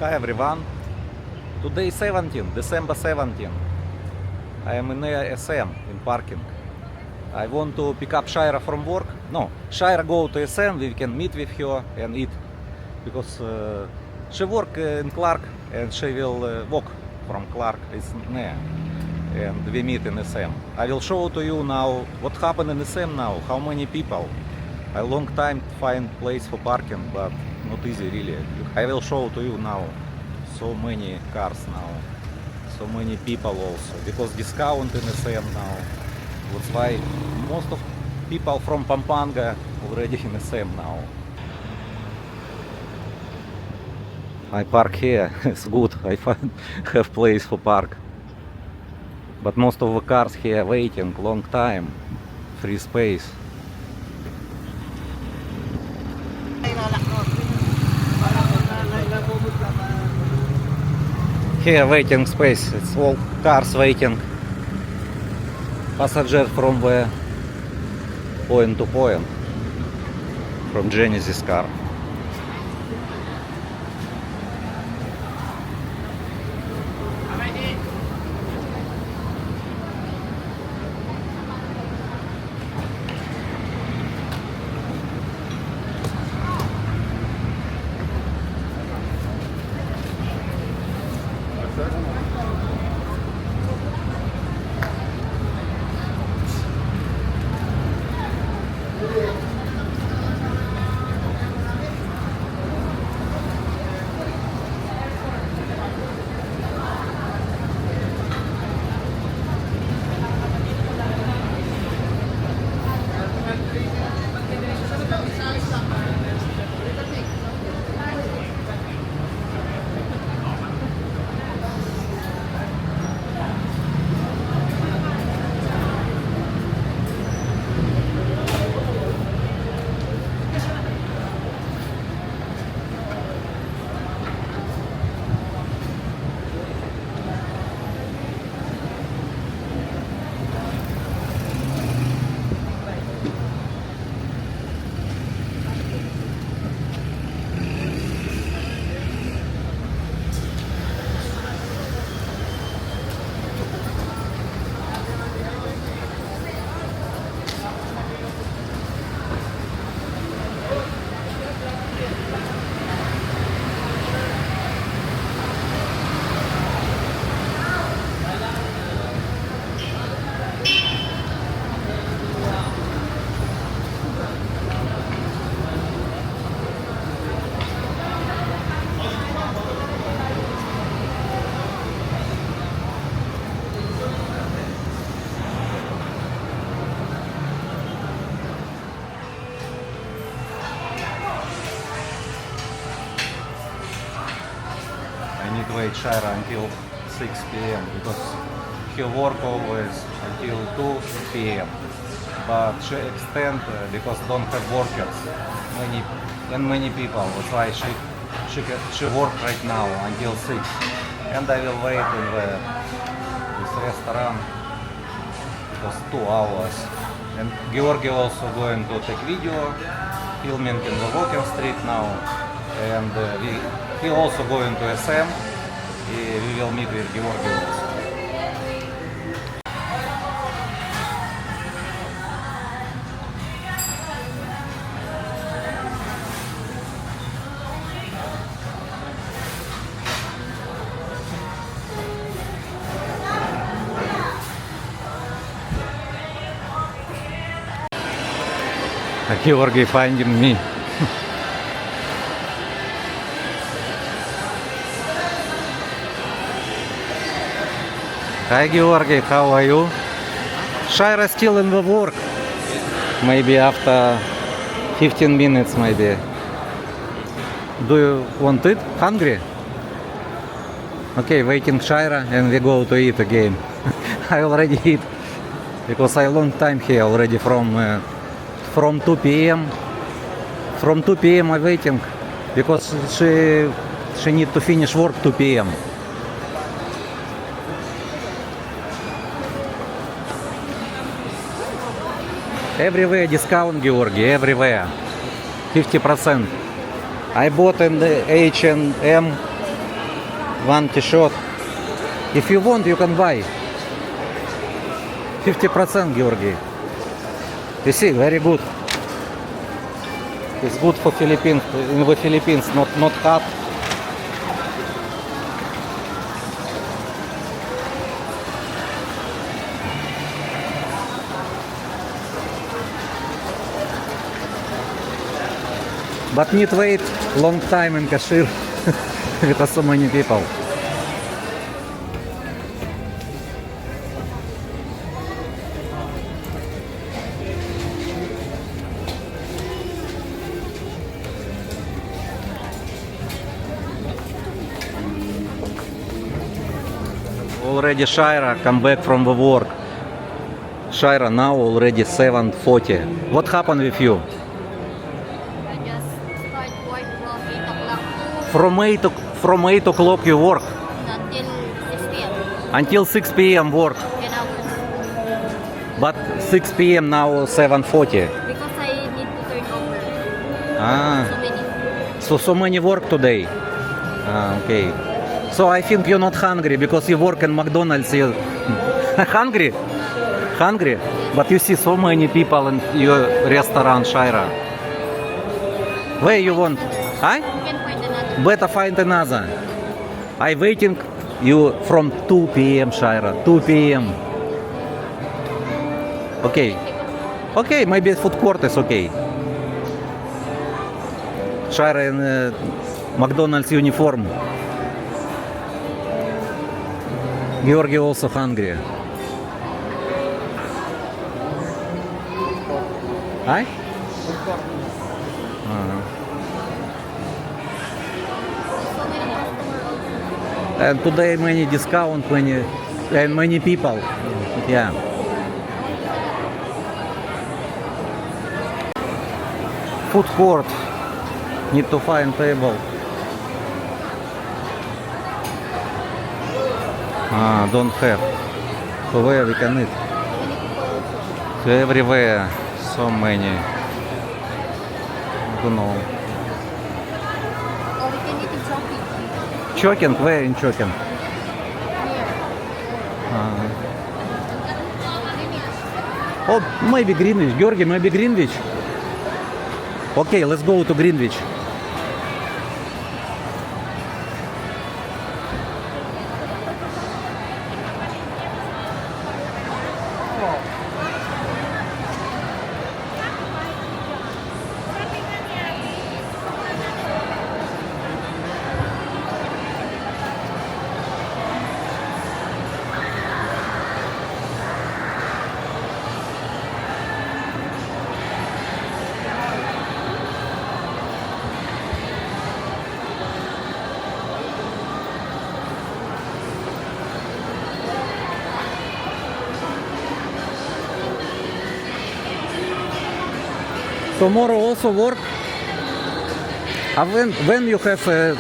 Hi everyone. Today 17, December 17. I am in SM in parking. I want to pick up Shaira from work. No, Shaira go to SM, we can meet with her and eat. Because she work in Clark and she will walk from Clark, it's near. And we meet in SM. I will show to you now what happened in SM now, how many people. A long time to find place for parking, but not easy really. I will show to you now so many cars now, so many people also, because discount in SM now. That's why most of people from Pampanga already in SM now. I park here, it's good, I find have place for park. But most of the cars here waiting long time, free space. Here waiting space, it's all cars waiting. Passenger from the point to point, from Genesis car. I need to wait Shaira until 6 p.m. because he work always until 2 p.m. But she extend because don't have workers, many people. That's why she work right now until 6. And I will wait in this restaurant because 2 hours. And Georgi also going to take video, filming in the walking street now. And he also going to SM. We will meet with Georgi also. Georgi finding me. Hi Georgi, how are you? Shaira still in the work. Maybe after 15 minutes maybe. Do you want it? Hungry? Okay, waiting Shaira and we go to eat again. I already eat because I long time here already from 2 p.m. From 2 p.m. I waiting because she need to finish work 2 p.m. Everywhere discount, Georgi, everywhere. 50%. I bought in the H&M one t-shirt. If you want, you can buy. 50%, Georgi. You see, very good. It's good for Philippines. In the Philippines, not hot. But need wait long time in cashier because so many people. Already Shaira come back from the work. Shaira now already 7:40. What happened with you? I just start work from 8 o'clock From 8 o'clock you work until 6 p.m. until 6 p.m. work. 10 hours. But 6 p.m. now 7:40. Because I need to turn over Ah, so many. so many work today. Ah, okay. So I think you're not hungry because you work in McDonald's. You hungry? Hungry? But you see so many people in your restaurant, Shaira. Where you want? Huh? You can find another. Better find another. I waiting you from 2 p.m. Shaira. 2 p.m. Okay. Okay, maybe food court is okay. Shaira in McDonald's uniform. Georgi also hungry. Hi? Uh-huh. So many customers also. And today many discount, many people. Yeah. Food court. Need to find table. Ah, don't have. So where we can eat? Many people also. So everywhere. So many. I don't know. Or we can eat in Shopee. Choking? Where in Choking? Here. Oh, maybe Greenwich. Georgi, maybe Greenwich. Okay, let's go to Greenwich. Tomorrow also work? When you have a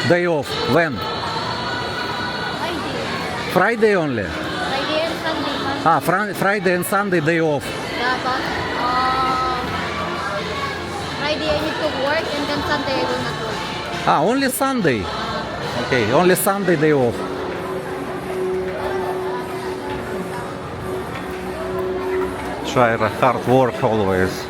day off? When? Friday. Friday only? Friday and Sunday. Friday and Sunday day off. Yeah, but Friday I need to work and then Sunday I will not work. Only Sunday? Okay, only Sunday day off. Shaira, hard work always.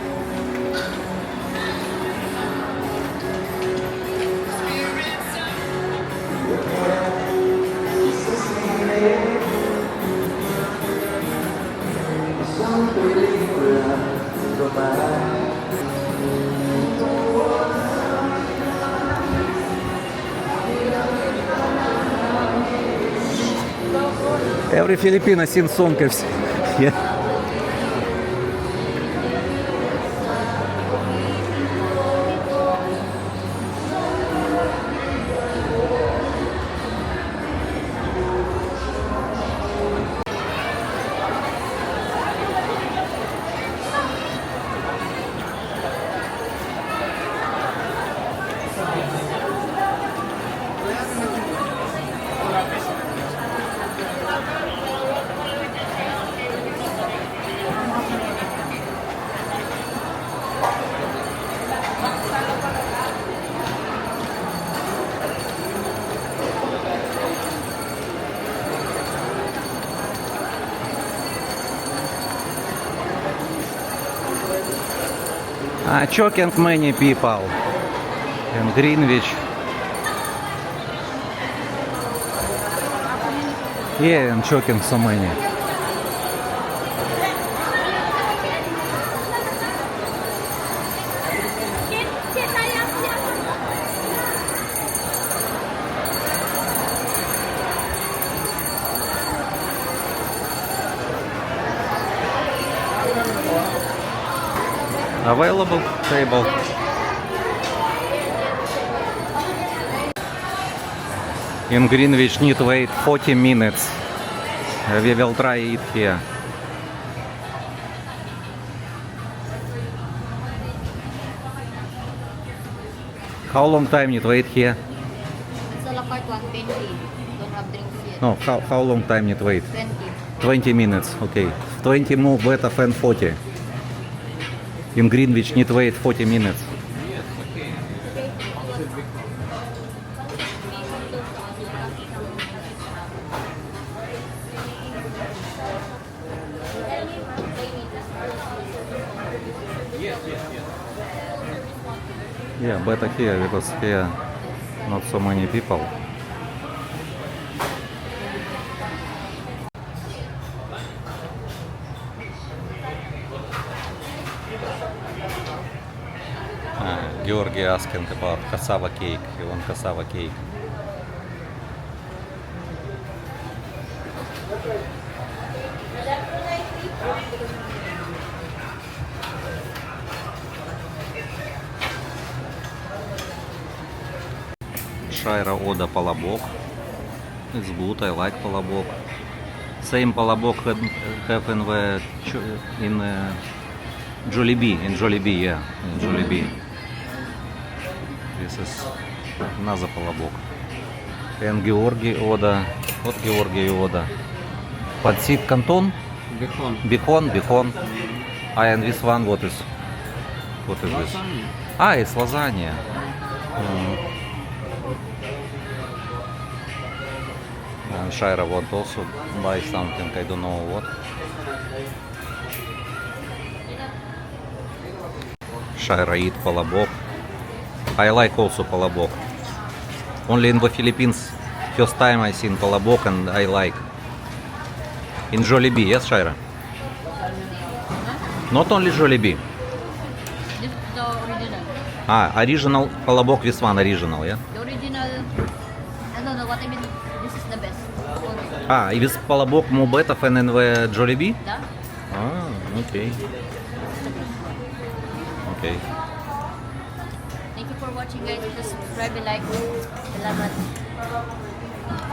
Every Filipino sing song. Yeah. Choking many people in Greenwich. Yeah, and choking so many. Available table. In Greenwich need wait 40 minutes. We will try it here. How long time need wait here? It's a la carte 120. Don't have drinks yet. No, how long time need wait? 20. 20 minutes, okay. 20 more better than 40. In Greenwich need wait 40 minutes. Yeah, better here because here not so many people. Georgi asking about cassava cake. He want cassava cake. Shaira order palabok. It's good. I like palabok. Same palabok have in the Jollibee. In Jollibee, yeah, in Jollibee. This is another palabok. And Georgi order. What Georgi order? Подсит canton. Bihon. And this one what is? What is this? It's lasagna. And Shaira want also buy something, I don't know what. Shaira eat palabok. I like also palabok. Only in the Philippines, first time I seen palabok and I like. In Jollibee, yes Shaira? Not only Jollibee. This is the original. Original palabok, this one original, yeah? The original, I don't know what I mean. This is the best. This palabok more better than in the Jollibee? Да? Okay. Okay. Thank you for watching guys. Just subscribe and like. Salamat.